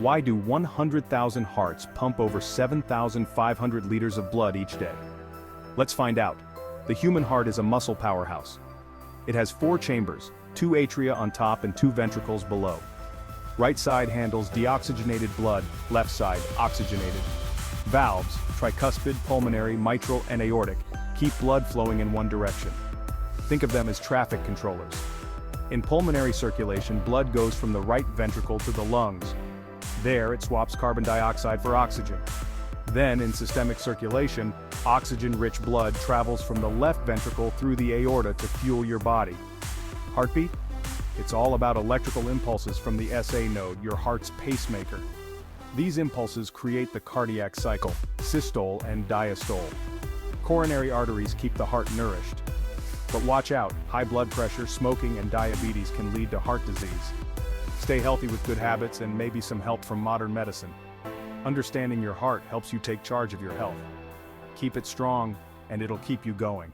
Why do 100,000 hearts pump over 7,500 liters of blood each day? Let's find out. The human heart is a muscle powerhouse. It has 4 chambers, 2 atria on top and 2 ventricles below. Right side handles deoxygenated blood, left side oxygenated. Valves, tricuspid, pulmonary, mitral, and aortic, keep blood flowing in one direction. Think of them as traffic controllers. In pulmonary circulation, blood goes from the right ventricle to the lungs. There, it swaps carbon dioxide for oxygen. Then, in systemic circulation, oxygen-rich blood travels from the left ventricle through the aorta to fuel your body. Heartbeat? It's all about electrical impulses from the SA node, your heart's pacemaker. These impulses create the cardiac cycle, systole and diastole. Coronary arteries keep the heart nourished. But watch out, high blood pressure, smoking, and diabetes can lead to heart disease. Stay healthy with good habits and maybe some help from modern medicine. Understanding your heart helps you take charge of your health. Keep it strong, and it'll keep you going.